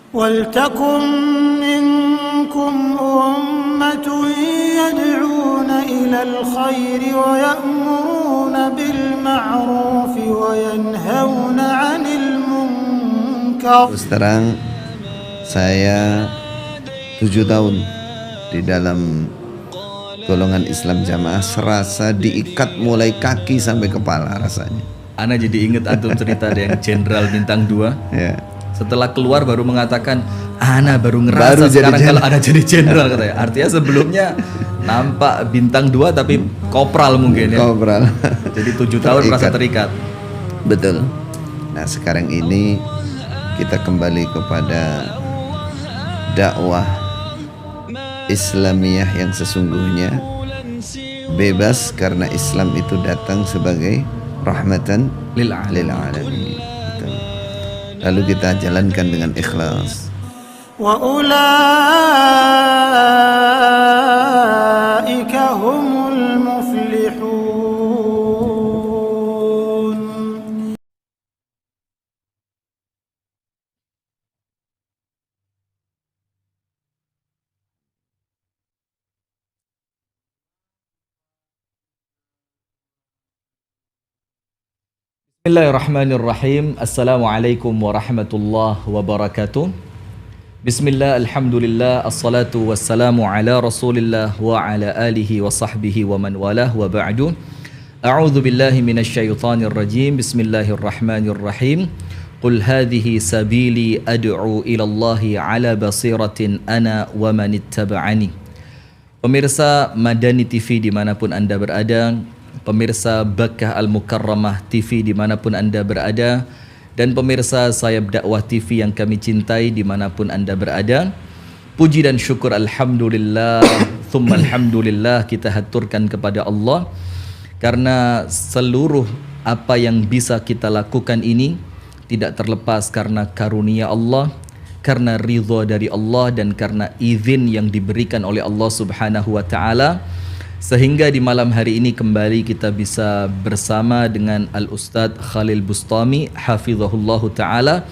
وَلْتَكُنْ مِنْكُمْ أُمَّةٌ يَدْعُونَ إِلَى الْخَيْرِ وَيَأْمُرُونَ بِالْمَعْرُوفِ وَيَنْهَوْنَ عَنِ الْمُنْكَرِ. Terus terang, saya 7 tahun di dalam golongan Islam Jamaah, serasa diikat mulai kaki sampai kepala rasanya. Ana jadi inget antum cerita ada yang jenderal bintang 2 Ya. setelah keluar baru mengatakan Ana baru ngerasa Baru sekarang jadi kalau Ana jadi jenderal katanya. Artinya sebelumnya nampak bintang 2 tapi kopral mungkin ya. Kopral. Jadi 7 tahun merasa terikat. Betul. Nah sekarang ini kita kembali kepada dakwah Islamiyah yang sesungguhnya, bebas karena Islam itu datang sebagai rahmatan lil alamin. Betul. Lalu kita jalankan dengan ikhlas. Wa ulaika humul muflihun. Bismillahirrahmanirrahim. Assalamualaikum warahmatullahi wabarakatuh. Bismillah, alhamdulillah, assalatu wassalamu ala rasulillah wa ala alihi wa sahbihi wa man walah wa ba'du. A'udzu billahi minasyaitonir rajim. Bismillahirrahmanirrahim. Qul hadhihi sabili ad'u ila Allahi ala basiratin ana wa man ittaba'ani. Pemirsa Madani TV dimanapun Anda berada, pemirsa Bakkah Al-Mukarramah TV dimanapun Anda berada, dan pemirsa Sayap Dakwah TV yang kami cintai dimanapun Anda berada, puji dan syukur alhamdulillah thumma alhamdulillah kita haturkan kepada Allah karena seluruh apa yang bisa kita lakukan ini tidak terlepas karena karunia Allah, karena ridha dari Allah, dan karena izin yang diberikan oleh Allah Subhanahu wa taala. Sehingga di malam hari ini kembali kita bisa bersama dengan Al-Ustadz Khalil Bustami hafizahullahu ta'ala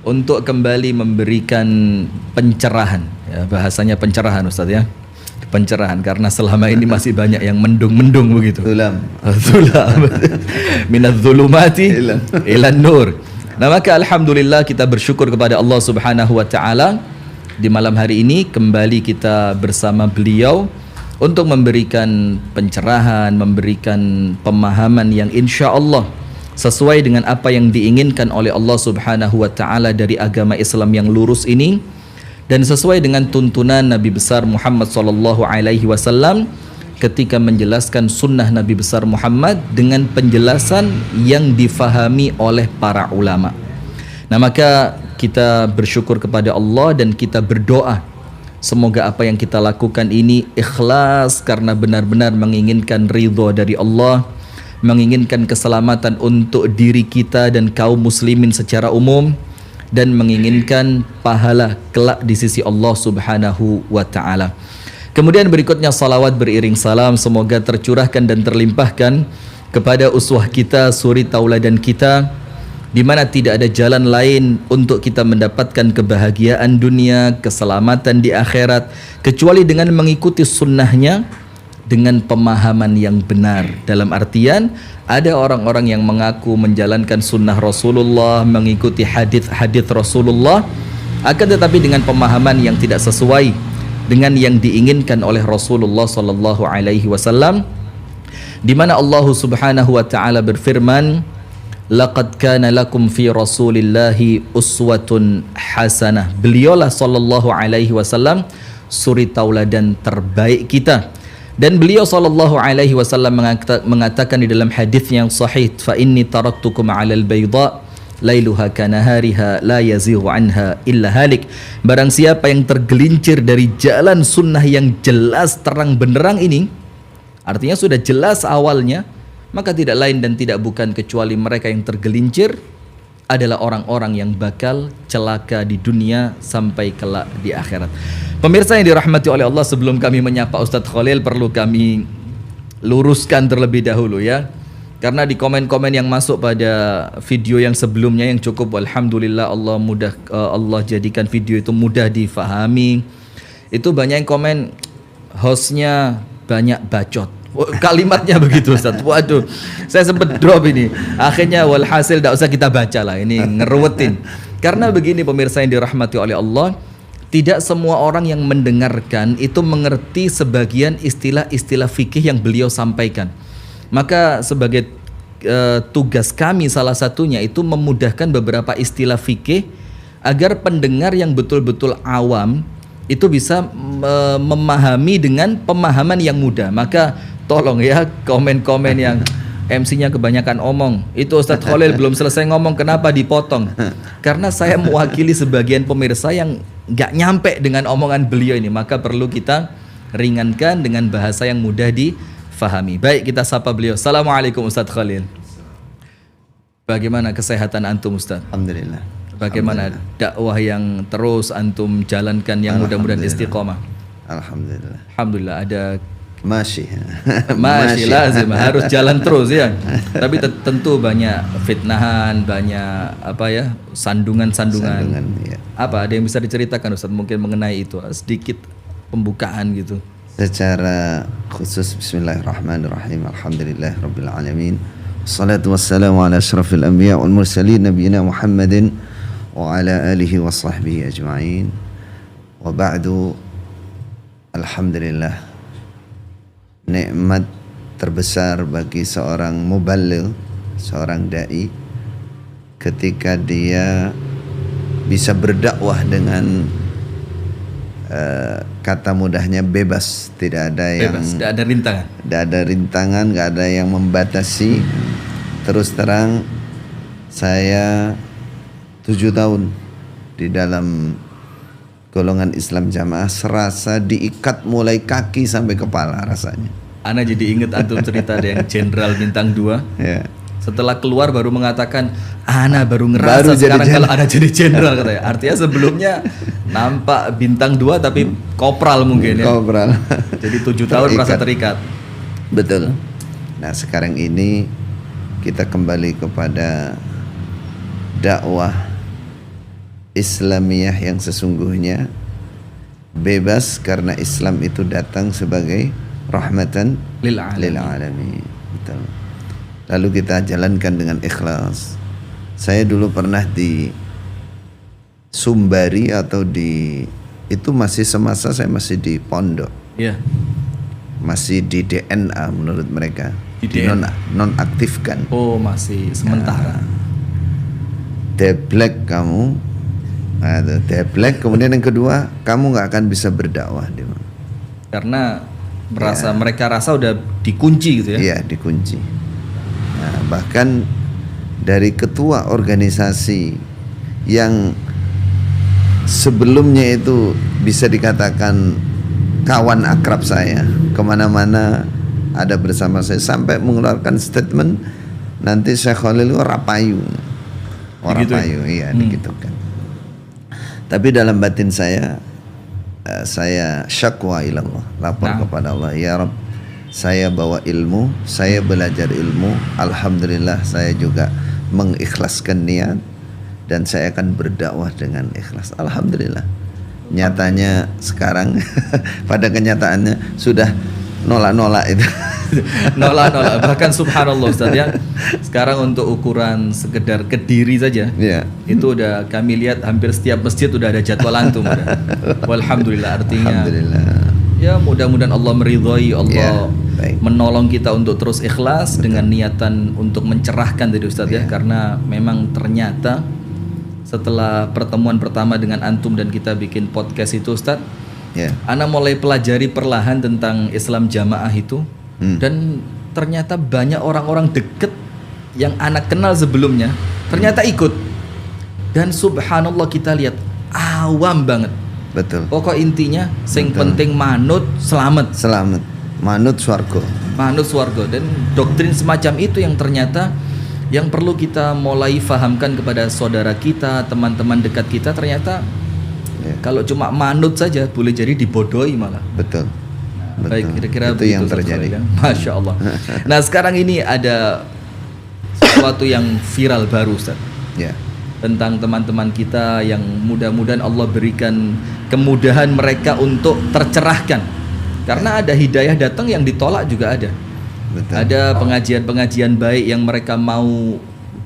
untuk kembali memberikan pencerahan ya, bahasanya pencerahan Ustadz ya, pencerahan karena selama ini masih banyak yang mendung-mendung begitu. Zulam minadz zulumati ilan nur. Nah maka alhamdulillah kita bersyukur kepada Allah Subhanahu wa ta'ala di malam hari ini kembali kita bersama beliau untuk memberikan pencerahan, memberikan pemahaman yang insya Allah sesuai dengan apa yang diinginkan oleh Allah Subhanahu wa ta'ala dari agama Islam yang lurus ini, dan sesuai dengan tuntunan Nabi besar Muhammad sallallahu alaihi wasallam ketika menjelaskan sunnah Nabi besar Muhammad dengan penjelasan yang difahami oleh para ulama. Nah maka kita bersyukur kepada Allah dan kita berdoa semoga apa yang kita lakukan ini ikhlas karena benar-benar menginginkan ridha dari Allah, menginginkan keselamatan untuk diri kita dan kaum muslimin secara umum, dan menginginkan pahala kelak di sisi Allah Subhanahu wa ta'ala. Kemudian berikutnya salawat beriring salam semoga tercurahkan dan terlimpahkan kepada uswah kita, suri tauladan kita, di mana tidak ada jalan lain untuk kita mendapatkan kebahagiaan dunia, keselamatan di akhirat, kecuali dengan mengikuti sunnahnya dengan pemahaman yang benar. Dalam artian, ada orang-orang yang mengaku menjalankan sunnah Rasulullah, mengikuti hadis-hadis Rasulullah, akan tetapi dengan pemahaman yang tidak sesuai dengan yang diinginkan oleh Rasulullah sallallahu alaihi wasallam, di mana Allah Subhanahu wa taala berfirman, laqad kana lakum fi rasulillahi uswatun hasanah. Beliaulah sallallahu alaihi wasallam suri tauladan terbaik kita. Dan beliau sallallahu alaihi wasallam mengatakan di dalam hadis yang sahih, fa inni taraktukum 'alal bayda lailuha kanahariha la yazighu anha illa halik. Barang siapa yang tergelincir dari jalan sunnah yang jelas terang benderang ini, artinya sudah jelas awalnya, maka tidak lain dan tidak bukan kecuali mereka yang tergelincir adalah orang-orang yang bakal celaka di dunia sampai kelak di akhirat. Pemirsa yang dirahmati oleh Allah, sebelum kami menyapa Ustadz Khalil perlu kami luruskan terlebih dahulu ya. Karena di komen-komen yang masuk pada video yang sebelumnya yang cukup alhamdulillah Allah jadikan video itu mudah difahami. Itu banyak yang komen hostnya banyak bacot. Kalimatnya begitu Ustaz. Waduh, saya sempat drop ini. Akhirnya walhasil tidak usah kita baca lah. Ini ngeruwetin. Karena begini pemirsa yang dirahmati oleh Allah, tidak semua orang yang mendengarkan itu mengerti sebagian istilah-istilah fikih yang beliau sampaikan. Maka sebagai tugas kami salah satunya itu memudahkan beberapa istilah fikih agar pendengar yang betul-betul awam itu bisa memahami dengan pemahaman yang mudah. Maka tolong ya komen-komen yang MC-nya kebanyakan omong. Itu Ustadz Khalil belum selesai ngomong kenapa dipotong? Karena saya mewakili sebagian pemirsa yang nggak nyampe dengan omongan beliau ini. Maka perlu kita ringankan dengan bahasa yang mudah difahami. Baik, kita sapa beliau. Assalamualaikum Ustadz Khalil. Bagaimana kesehatan antum Ustadz? Alhamdulillah. Bagaimana dakwah yang terus antum jalankan yang mudah-mudahan istiqomah? Alhamdulillah. Alhamdulillah ada masih lazim harus jalan terus ya. Tapi tentu banyak fitnahan, banyak sandungan-sandungan. Ya. Apa ada yang bisa diceritakan Ustaz mungkin mengenai itu sedikit pembukaan gitu? Secara khusus bismillahirrahmanirrahim. Alhamdulillah rabbil alamin. Wassalatu wassalamu ala asyrafil anbiya wal mursalin nabiyina Muhammadin wa ala alihi wa sahbihi ajma'in. Wa ba'du. Alhamdulillah, nikmat terbesar bagi seorang muballigh, seorang dai, ketika dia bisa berdakwah dengan kata mudahnya bebas, tidak ada tidak ada rintangan, nggak ada yang membatasi. Terus terang, saya 7 tahun di dalam golongan Islam Jamaah, serasa diikat mulai kaki sampai kepala rasanya. Ana jadi inget antum cerita ada yang jenderal bintang 2 ya. Setelah keluar baru mengatakan Ana baru ngerasa sekarang kalau Ana jadi jenderal katanya. Artinya sebelumnya nampak bintang 2 tapi kopral mungkin ya. Kopral. Jadi 7 tahun merasa terikat. Betul. Nah sekarang ini kita kembali kepada dakwah Islamiyah yang sesungguhnya, bebas karena Islam itu datang sebagai rahmatan lil alamin. Betul. Lalu kita jalankan dengan ikhlas. Saya dulu pernah di Sumbari atau itu masih semasa saya masih di pondok. Iya. Masih di DNA menurut mereka. Di nonaktifkan. Oh, masih sementara. Deblek kamu. Deblek. Kemudian yang kedua, kamu nggak akan bisa berdakwah di mana. Karena mereka rasa udah dikunci gitu ya. Iya, dikunci. Nah, bahkan dari ketua organisasi yang sebelumnya itu bisa dikatakan kawan akrab saya, kemana-mana ada bersama saya, sampai mengeluarkan statement nanti Syekh Khalil rapayu, rapayu, iya digitukan. Tapi dalam batin saya syakwa ilallah, lapor kepada Allah, ya Rabb, saya bawa ilmu, saya belajar ilmu, alhamdulillah saya juga mengikhlaskan niat dan saya akan berdakwah dengan ikhlas. Alhamdulillah. Nyatanya sekarang pada kenyataannya sudah nolak-nolak itu. Nolak-nolak, bahkan subhanallah Ustaz ya. Sekarang untuk ukuran sekedar Kediri saja, itu udah kami lihat hampir setiap masjid udah ada jadwal antum udah. Walhamdulillah, artinya ya mudah-mudahan Allah meridhai, Allah menolong kita untuk terus ikhlas. Betul. Dengan niatan untuk mencerahkan dari Ustaz ya, karena memang ternyata setelah pertemuan pertama dengan antum dan kita bikin podcast itu Ustaz, Ana mulai pelajari perlahan tentang Islam Jamaah itu, dan ternyata banyak orang-orang deket yang Ana kenal sebelumnya ternyata ikut, dan subhanallah kita lihat awam banget. Betul. Pokok intinya sing penting manut selamat. Manut swarga. Dan doktrin semacam itu yang ternyata yang perlu kita mulai fahamkan kepada saudara kita, teman-teman dekat kita. Ternyata kalau cuma manut saja boleh jadi dibodohi malah. Betul. Baik, kira-kira itu yang terjadi. Masya Allah. Nah sekarang ini ada sesuatu yang viral baru, Ustaz. Ya. Tentang teman-teman kita yang mudah-mudahan Allah berikan kemudahan mereka untuk tercerahkan. Karena ada hidayah datang yang ditolak juga ada. Betul. Ada pengajian-pengajian baik yang mereka mau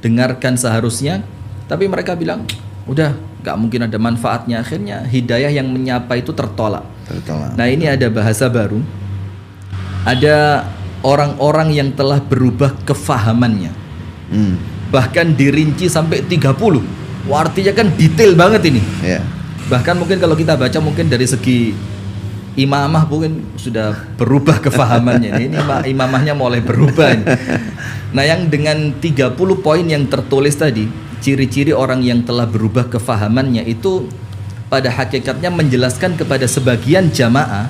dengarkan seharusnya, tapi mereka bilang, udah gak mungkin ada manfaatnya. Akhirnya hidayah yang menyapa itu tertolak. Nah, ini ada bahasa baru. Ada orang-orang yang telah berubah kefahamannya. Bahkan dirinci sampai 30. Wah, artinya kan detail banget ini. Ya. Bahkan mungkin kalau kita baca mungkin dari segi imamah mungkin sudah berubah kefahamannya. Ini imamahnya mulai berubah ini. Nah, yang dengan 30 poin yang tertulis tadi, ciri-ciri orang yang telah berubah kefahamannya itu pada hakikatnya menjelaskan kepada sebagian jamaah,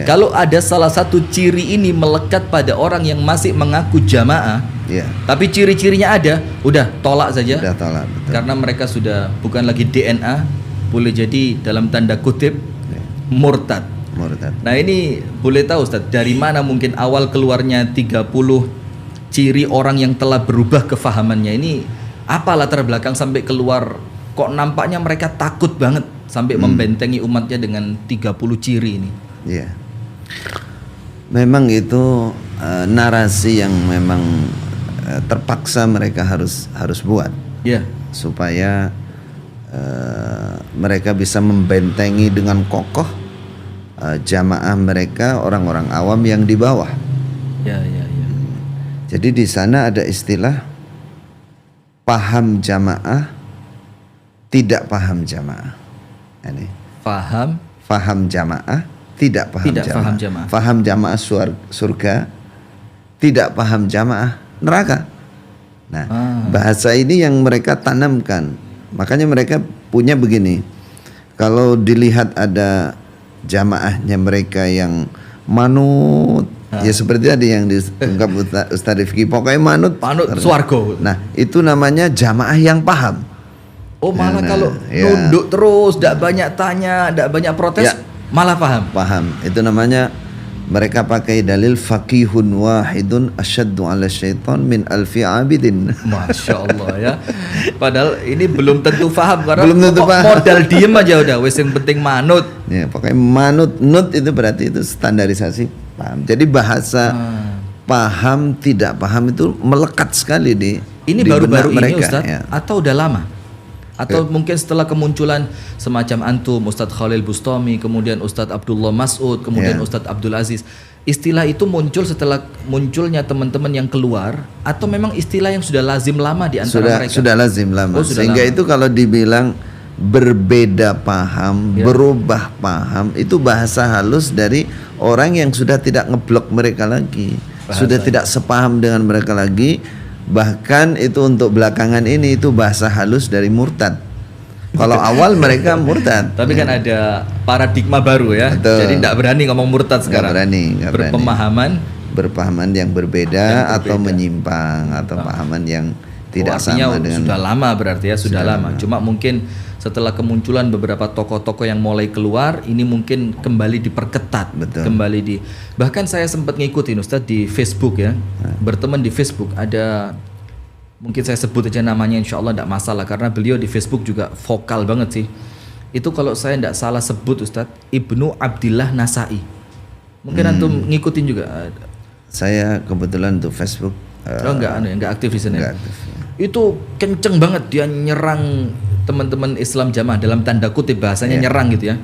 kalau ada salah satu ciri ini melekat pada orang yang masih mengaku jamaah, tapi ciri-cirinya ada, udah tolak saja. Udah tolak, betul. Karena mereka sudah bukan lagi DNA, boleh jadi dalam tanda kutip murtad. Nah, ini boleh tahu Ustaz, dari mana mungkin awal keluarnya 30 ciri orang yang telah berubah kefahamannya ini? Apa latar belakang sampai keluar, kok nampaknya mereka takut banget sampai membentengi umatnya dengan 30 ciri ini? Iya. Memang itu narasi yang memang terpaksa mereka harus buat. Iya. Supaya mereka bisa membentengi dengan kokoh jamaah mereka, orang-orang awam yang di bawah. Ya. Jadi di sana ada istilah paham jamaah, tidak paham jamaah. Ini. Faham jamaah, tidak paham jamaah. Faham jamaah surga, tidak paham jamaah neraka. Nah, bahasa ini yang mereka tanamkan. Makanya mereka punya begini. Kalau dilihat ada jamaahnya mereka yang manut, ya seperti tadi yang diungkap Ustaz Rifki, pokoknya manut swargo. Nah, itu namanya jamaah yang paham. Oh, malah kalau nunduk terus, tidak banyak tanya, tidak banyak protes, malah paham. Itu namanya mereka pakai dalil faqihun wahidun asyaddu ala syaitan min alfi abidin. Masya Allah ya. Padahal ini belum tentu paham, karena paham. Modal diem aja udah, wes yang penting manut. Ya, pokoknya manut itu berarti itu standarisasi paham. Jadi bahasa paham tidak paham itu melekat sekali di baru-baru ini mereka, Ustaz, atau udah lama? Atau mungkin setelah kemunculan semacam antum, Ustadz Khalil Bustami, kemudian Ustadz Abdullah Mas'ud, kemudian Ustadz Abdul Aziz, istilah itu muncul setelah munculnya teman-teman yang keluar, atau memang istilah yang sudah lazim lama di antara mereka? Sudah lazim lama. Sehingga itu kalau dibilang berbeda paham, berubah paham, itu bahasa halus dari orang yang sudah tidak ngeblok mereka lagi, sudah tidak sepaham dengan mereka lagi. Bahkan itu untuk belakangan ini itu bahasa halus dari murtad. Kalau awal mereka murtad, tapi kan ada paradigma baru ya. Betul. Jadi tidak berani ngomong murtad sekarang. Nggak berani. Berpahaman yang berbeda atau menyimpang atau pahaman yang tidak sama dengan. Sudah lama berarti ya, sudah lama. Cuma mungkin setelah kemunculan beberapa tokoh-tokoh yang mulai keluar, ini mungkin kembali diperketat. Betul. Bahkan saya sempat ngikutin Ustadz di Facebook ya, berteman di Facebook, ada, mungkin saya sebut aja namanya, insya Allah tidak masalah, karena beliau di Facebook juga vokal banget sih. Itu kalau saya tidak salah sebut Ustadz, Ibnu Abdillah Nasai. Mungkin antum ngikutin juga. Saya kebetulan untuk Facebook enggak aktif di sana. Itu kenceng banget dia nyerang teman-teman Islam jamaah, dalam tanda kutip bahasanya nyerang gitu ya.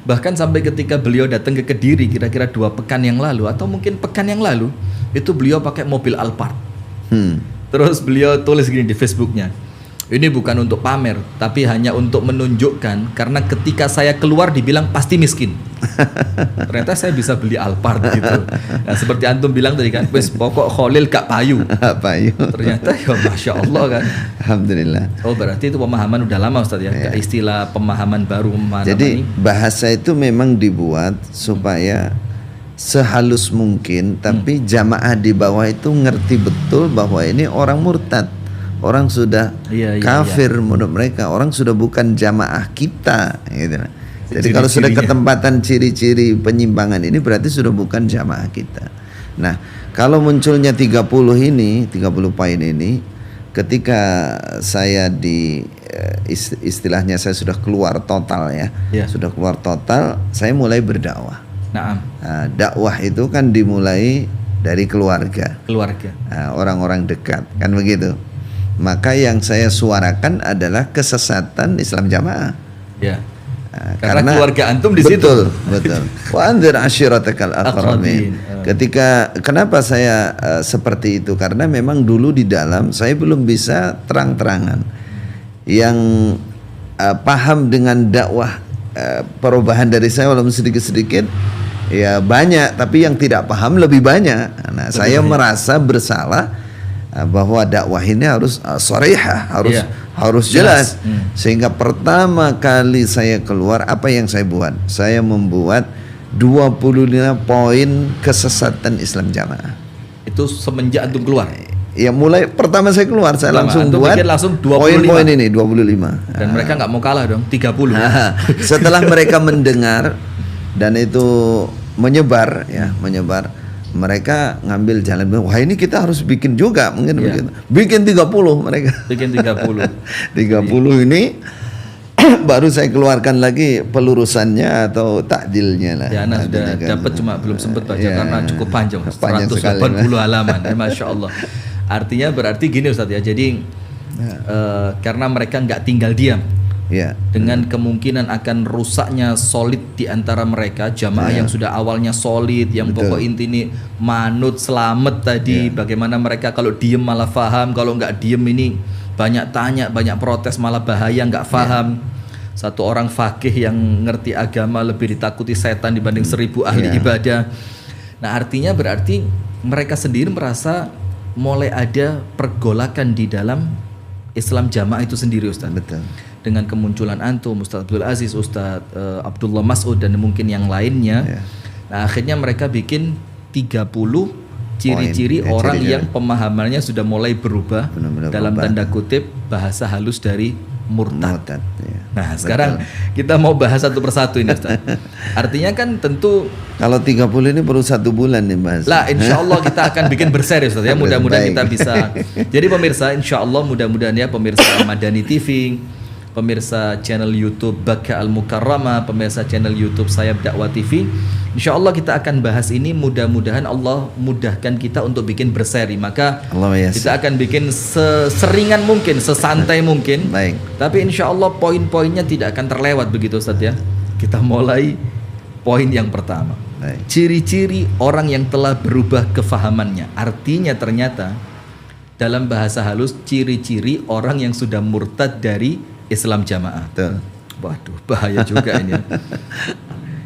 Bahkan sampai ketika beliau datang ke Kediri kira-kira 2 pekan yang lalu atau mungkin pekan yang lalu, itu beliau pakai mobil Alphard. Terus beliau tulis gini di Facebooknya, ini bukan untuk pamer, tapi hanya untuk menunjukkan, karena ketika saya keluar dibilang pasti miskin. Ternyata saya bisa beli Alphard gitu. Nah, seperti antum bilang tadi kan, wes pokok Khalil gak payu. Ternyata ya Masya Allah kan. Alhamdulillah. Oh, berarti itu pemahaman udah lama Ustaz ya. Istilah pemahaman baru. Jadi bahasa itu memang dibuat supaya sehalus mungkin, tapi jamaah di bawah itu ngerti betul bahwa ini orang murtad. Orang sudah kafir menurut mereka, orang sudah bukan jamaah kita gitu. Jadi kalau sudah ketempatan ciri-ciri penyimpangan ini berarti sudah bukan jamaah kita. Nah, kalau munculnya 30 poin ini, ketika saya istilahnya saya sudah keluar total ya, sudah keluar total, saya mulai berdakwah. Nah, dakwah itu kan dimulai dari keluarga, orang-orang dekat, kan begitu. Maka yang saya suarakan adalah kesesatan Islam Jamaah. Ya. Karena keluarga antum di situ. Betul. Wa anzir ashiratakal aqrabin. Kenapa saya seperti itu? Karena memang dulu di dalam saya belum bisa terang-terangan. Yang paham dengan dakwah perubahan dari saya walaupun sedikit-sedikit ya banyak, tapi yang tidak paham lebih banyak. Nah, saya merasa bersalah bahwa dakwah ini harus sharihah, harus jelas. Sehingga pertama kali saya keluar, apa yang saya buat? Saya membuat 25 poin kesesatan Islam Jamaah. Itu semenjak antum keluar? Ya mulai pertama saya keluar, saya langsung buat poin-poin ini 25. Dan mereka nggak mau kalah dong, 30. Setelah mereka mendengar dan itu menyebar, mereka ngambil jalan, wah ini kita harus bikin juga, mungkin begitu. Bikin 30 mereka. Bikin 30. 30 ini baru saya keluarkan lagi pelurusannya atau takdilnya lah. Ya, Ana sudah dapat, cuma belum sempat baca karena cukup panjang, 180 halaman. Masya Allah. Artinya berarti gini Ustadz ya. Jadi karena mereka nggak tinggal diam. Dengan kemungkinan akan rusaknya solid di antara mereka, jamaah yang sudah awalnya solid, yang pokok inti ini manut selamat tadi, bagaimana mereka kalau diem malah faham, kalau nggak diem ini banyak tanya, banyak protes, malah bahaya nggak faham. Satu orang fakih yang ngerti agama lebih ditakuti setan dibanding 1000 ahli ibadah. Nah, artinya berarti mereka sendiri merasa mulai ada pergolakan di dalam Islam Jamaah itu sendiri, Ustaz. Betul. Dengan kemunculan antum, Ustaz Abdul Aziz, Ustaz Abdullah Mas'ud dan mungkin yang lainnya. Nah, akhirnya mereka bikin 30 ciri-ciri orang yang pemahamannya sudah mulai berubah, dalam tanda kutip bahasa halus dari murtad. Nah, sekarang kita mau bahas satu persatu ini, Ustaz. Artinya kan tentu kalau 30 ini perlu 1 bulan nih bahas. Lah, insya Allah kita akan bikin berseri, Ustaz ya. Mudah-mudahan kita bisa. Jadi pemirsa, insya Allah mudah-mudahan ya pemirsa Madani TV, pemirsa channel YouTube Baka Al-Mukarramah, pemirsa channel YouTube Sayap Dakwah TV, insya Allah kita akan bahas ini. Mudah-mudahan Allah mudahkan kita untuk bikin berseri. Maka kita akan bikin seseringan mungkin, sesantai mungkin. Tapi insya Allah poin-poinnya tidak akan terlewat begitu, Ustaz ya. Kita mulai poin yang pertama. Ciri-ciri orang yang telah berubah kefahamannya. Artinya ternyata dalam bahasa halus, ciri-ciri orang yang sudah murtad dari Islam Jamaah. Waduh, bahaya juga ini.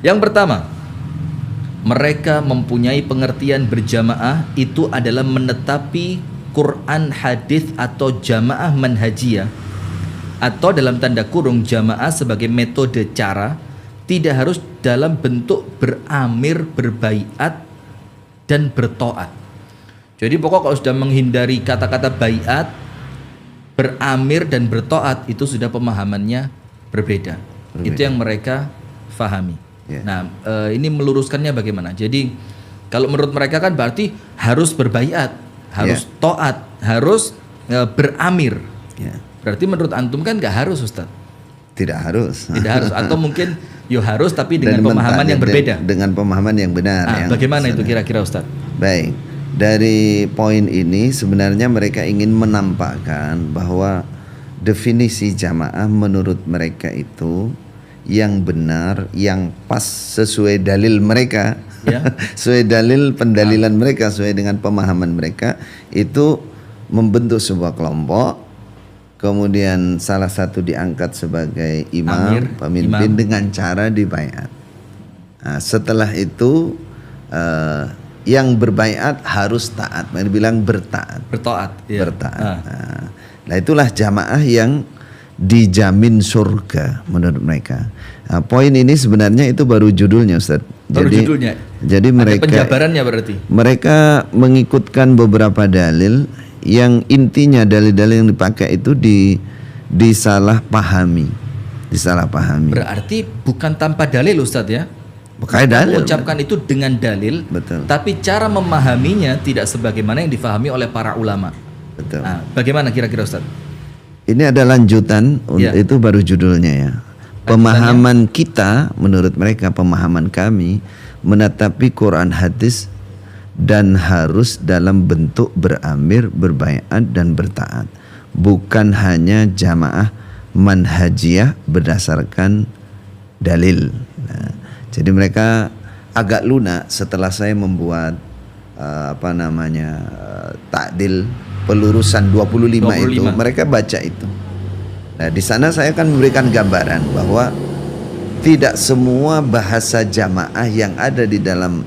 Yang pertama, mereka mempunyai pengertian berjamaah itu adalah menetapi Quran, hadis atau jamaah manhajiyah, atau dalam tanda kurung jamaah sebagai metode cara, tidak harus dalam bentuk beramir, berbaiat dan bertoat. Jadi pokok kalau sudah menghindari kata-kata baiat, beramir dan bertoat, itu sudah pemahamannya berbeda. Itu yang mereka fahami. Nah, ini meluruskannya bagaimana? Jadi kalau menurut mereka kan berarti harus berbaiat, harus toat, harus beramir. Berarti menurut antum kan nggak harus, Ustaz? Tidak harus. Tidak harus, atau mungkin harus tapi dengan pemahaman yang berbeda. Dengan pemahaman yang benar. Bagaimana itu kira-kira, Ustaz? Baik. Dari poin ini sebenarnya mereka ingin menampakkan bahwa definisi jamaah menurut mereka itu yang benar, yang pas sesuai dalil mereka, sesuai dalil pendalilan mereka, sesuai dengan pemahaman mereka, itu membentuk sebuah kelompok, kemudian salah satu diangkat sebagai imam, pemimpin dengan cara dibaiat. Nah, setelah itu yang berbaiat harus taat, mereka bilang bertoat. Nah, itulah jamaah yang dijamin surga menurut mereka. Nah, poin ini sebenarnya itu baru judulnya, Ustaz. Jadi mereka penjabarannya berarti. Mereka mengikutkan beberapa dalil yang intinya dalil-dalil yang dipakai itu disalahpahami. Berarti bukan tanpa dalil, Ustaz ya. Mengucapkan itu dengan dalil, tapi cara memahaminya tidak sebagaimana yang difahami oleh para ulama. Betul. Nah, bagaimana kira-kira Ustaz? Ini ada lanjutan, Ya. itu baru judulnya ya. Pemahaman kita, menurut mereka pemahaman kami, menetapi Quran hadis dan harus dalam bentuk beramir, berbaiat dan bertaat. Bukan hanya jamaah manhajiyah berdasarkan dalil. Nah, jadi mereka agak lunak setelah saya membuat takdil pelurusan 25 itu, mereka baca itu. Nah, di sana saya akan memberikan gambaran bahwa tidak semua bahasa jamaah yang ada di dalam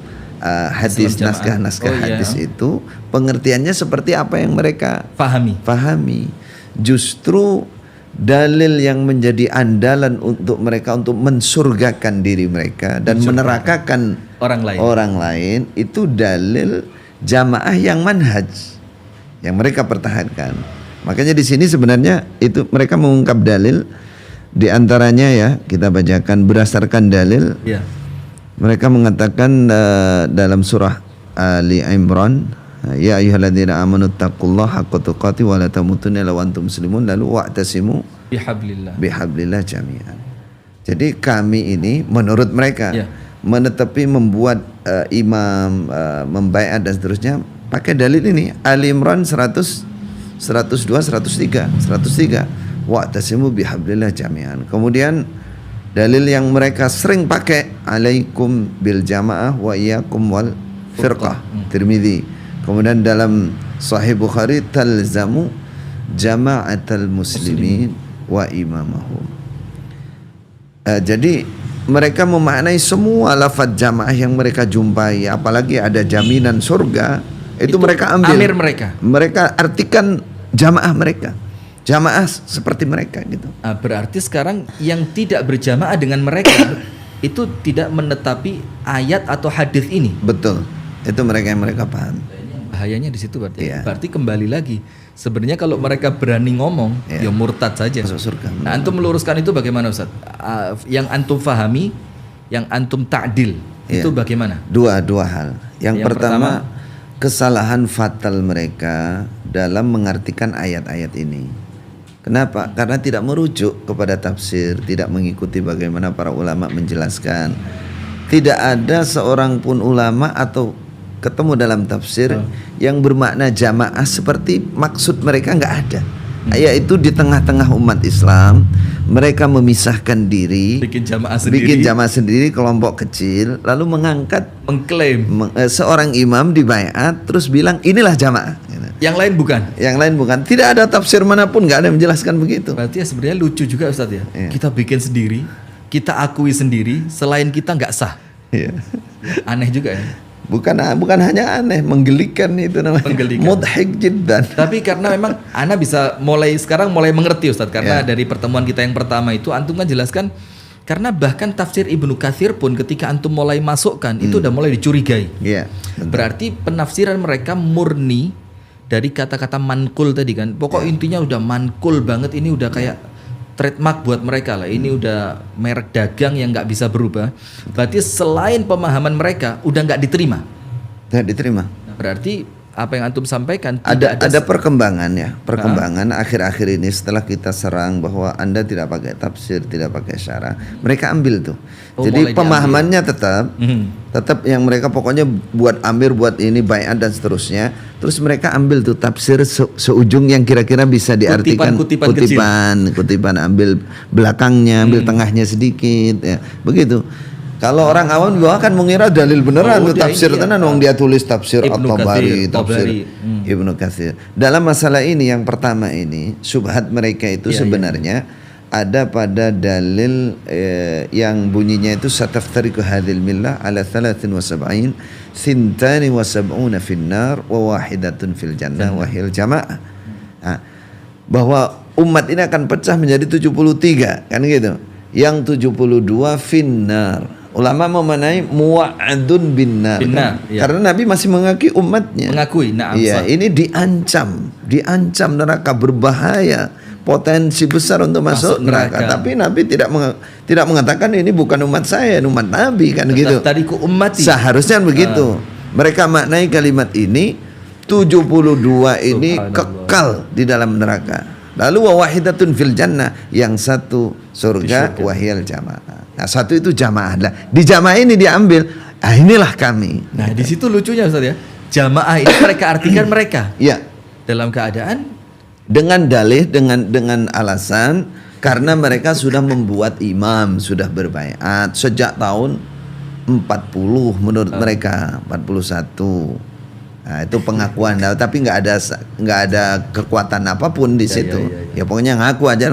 hadis, naskah-naskah hadis itu pengertiannya seperti apa yang mereka fahami. Justru dalil yang menjadi andalan untuk mereka untuk mensurgakan diri mereka dan menerakakan orang lain itu dalil jamaah yang manhaj yang mereka pertahankan. Makanya di sini sebenarnya itu mereka mengungkap dalil, di antaranya ya kita bacakan berdasarkan dalil. Ya. Mereka mengatakan dalam surah Ali Imran, ya ayyuhalladzina amanu taqullaha haqqa tuqatih wa la tamutunna illa wa antum muslimun, lalu wa'tasimu bihablillah jami'an. Jadi kami ini menurut mereka menetapi membuat imam membaiat dan seterusnya pakai dalil ini Ali Imran 102, 103 wa'tasimu bihablillah jami'an. Kemudian dalil yang mereka sering pakai alaikum bil jamaah wa iyyakum wal firqah Tirmidzi. Kemudian dalam Sahih Bukhari talzamu jama'atal muslimin wa imamahum. Jadi mereka memaknai semua lafaz jamaah yang mereka jumpai, apalagi ada jaminan surga, itu mereka ambil. Amir mereka. Mereka artikan jamaah mereka. Jamaah seperti mereka gitu. Berarti sekarang yang tidak berjamaah dengan mereka itu tidak menetapi ayat atau hadis ini. Betul. Itu mereka yang mereka paham. Bahayanya di situ berarti. Berarti kembali lagi. Sebenarnya kalau mereka berani ngomong, ya murtad saja. Masuk surga. Nah, antum meluruskan itu bagaimana Ustaz? Yang antum fahami, yang antum ta'dil, itu bagaimana? Dua hal. Yang pertama, kesalahan fatal mereka dalam mengartikan ayat-ayat ini. Kenapa? Karena tidak merujuk kepada tafsir, tidak mengikuti bagaimana para ulama menjelaskan. Tidak ada seorang pun ulama atau ketemu dalam tafsir yang bermakna jamaah seperti maksud mereka, nggak ada. Yaitu di tengah-tengah umat Islam mereka memisahkan diri, bikin jamaah sendiri, kelompok kecil, lalu mengklaim seorang imam dibaiat terus bilang inilah jamaah. Yang lain bukan. Tidak ada tafsir manapun, nggak ada yang menjelaskan begitu. Berarti ya sebenarnya lucu juga Ustaz ya. Kita bikin sendiri, kita akui sendiri, selain kita nggak sah. Aneh juga ya. Bukan hanya aneh, menggelikan itu namanya. Mudhik jiddan. Tapi karena memang ana bisa mulai mengerti Ustaz, karena dari pertemuan kita yang pertama itu antum kan jelaskan, karena bahkan tafsir Ibnu Katsir pun ketika antum mulai masukkan itu udah mulai dicurigai. Berarti penafsiran mereka murni dari kata-kata mankul tadi kan. Pokok intinya udah mankul banget, ini udah kayak trademark buat mereka lah. Ini udah merek dagang yang nggak bisa berubah. Berarti selain pemahaman mereka udah nggak diterima. Nggak diterima. Berarti apa yang antum sampaikan ada perkembangan ya. Perkembangan akhir-akhir ini setelah kita serang bahwa Anda tidak pakai tafsir, tidak pakai syarah, mereka ambil tuh. Jadi pemahamannya tetap yang mereka pokoknya buat amir, buat ini baiat dan seterusnya. Terus mereka ambil tuh tafsir seujung yang kira-kira bisa diartikan kutipan, ambil belakangnya, ambil tengahnya sedikit ya. Begitu. Kalau orang awam juga akan mengira dalil beneran tuh tafsir tenan, wong dia tulis tafsir At-Tabari, tafsir Ibnu Katsir. Dalam masalah ini yang pertama ini syubhat mereka itu sebenarnya ada pada dalil yang bunyinya itu sataftariqu hadhil millah ala 73 sintani wa sab'una finnar wa wahidatun fil jannah wa hil jamaah. Bahwa umat ini akan pecah menjadi 73 kan gitu. Yang 72 finnar. Ulama memanai mu'adun binnar kan? Karena Nabi masih mengakui umatnya. Ini diancam neraka, berbahaya, potensi besar untuk masuk neraka. Tapi Nabi tidak mengatakan ini bukan umat saya, umat Nabi kan gitu. Tadiku ummati. Seharusnya begitu. Mereka maknai kalimat ini 72 ini kekal di dalam neraka. Lalu wa wahidatun fil jannah, yang satu surga, wahyal jamaah. Nah, satu itu jamaah. Nah, di jamaah ini diambil, inilah kami. Nah, di situ lucunya Ustaz ya. Jamaah ini mereka artikan mereka. Ya. Dalam keadaan Dengan dalih, dengan alasan karena mereka sudah membuat imam, sudah berbaiat sejak tahun 40 menurut mereka, 41. Nah, itu pengakuan, tapi nggak ada kekuatan apapun di situ. Ya pokoknya ngaku aja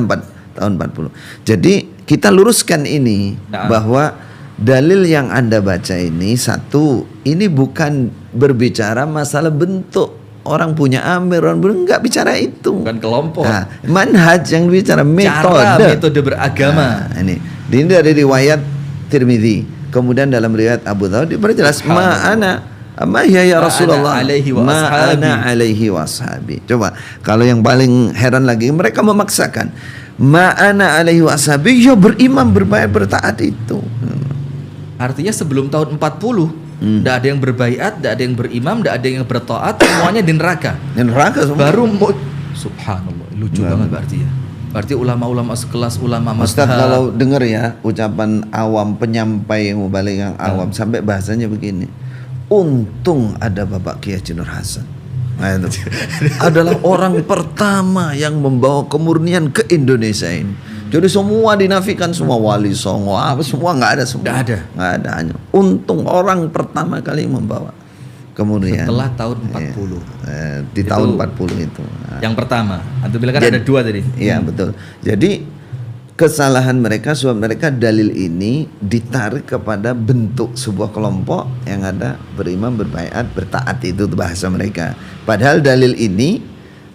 tahun 40. Jadi kita luruskan ini bahwa dalil yang Anda baca ini, satu, ini bukan berbicara masalah bentuk. Orang punya amir, orang nggak bicara itu. bukan kelompok. Nah, manhaj yang bicara metode beragama. Nah, ini dari riwayat Tirmidzi, kemudian dalam riwayat Abu Dawud diperjelas ma ya Rasulullah ma ana alaihi washabi. Coba kalau yang paling heran lagi, mereka memaksakan ma ana alaihi washabi, ya berimam, berbayar, bertaat itu. Artinya sebelum tahun 40 tidak ada yang berbaiat, tidak ada yang berimam, tidak ada yang bertaat, semuanya di neraka. Di neraka semua. Baru subhanallah, lucu banget berarti ya. Berarti ulama-ulama sekelas ulama Ustaz mazhab. kalau dengar ya ucapan awam, penyampai yang mubalik yang awam, sampai bahasanya begini. Untung ada Bapak Kiai Haji Nur Hasan. Nah, itu adalah orang pertama yang membawa kemurnian ke Indonesia ini. Jadi semua dinafikan, semua wali songo, apa semua nggak ada, semua nggak ada. Hanya untung orang pertama kali membawa kemurnian Setelah tahun 40. Di tahun 40 itu. Yang pertama, antum bilang kan ada dua tadi. Iya betul. Jadi kesalahan mereka, sebab mereka dalil ini ditarik kepada bentuk sebuah kelompok yang ada berimam, berbaiat, bertaat, itu bahasa mereka. Padahal dalil ini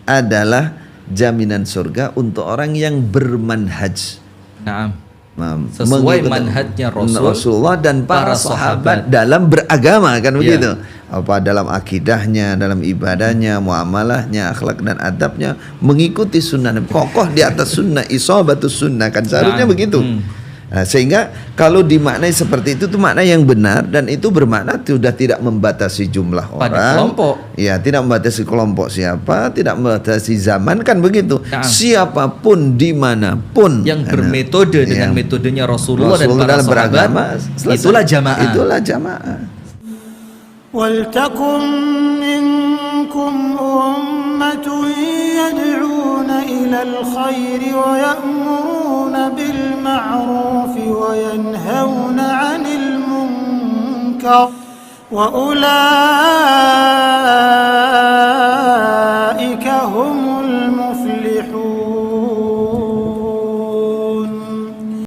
adalah jaminan surga untuk orang yang bermanhaj. Naam. Sesuai manhajnya Rasulullah dan para sahabat dalam beragama, kan begitu. Apa dalam akidahnya, dalam ibadahnya, muamalahnya, akhlak dan adabnya, mengikuti sunnah, kokoh di atas sunnah, isobatus sunnah, kan seharusnya begitu. Nah, sehingga kalau dimaknai seperti itu makna yang benar, dan itu bermakna sudah tidak membatasi jumlah orang, kelompok. Ya, tidak membatasi kelompok siapa, tidak membatasi zaman, kan begitu. Siapapun dimanapun yang bermetode dengan metodenya Rasulullah dan para sahabat, beragama, itulah jamaah. Itulah jamaah. Waltakum minkum ummatun yad'una ilal khairi wa ya'muruna bil ma'rufi wa yanhauna 'anil munkar wa ulaika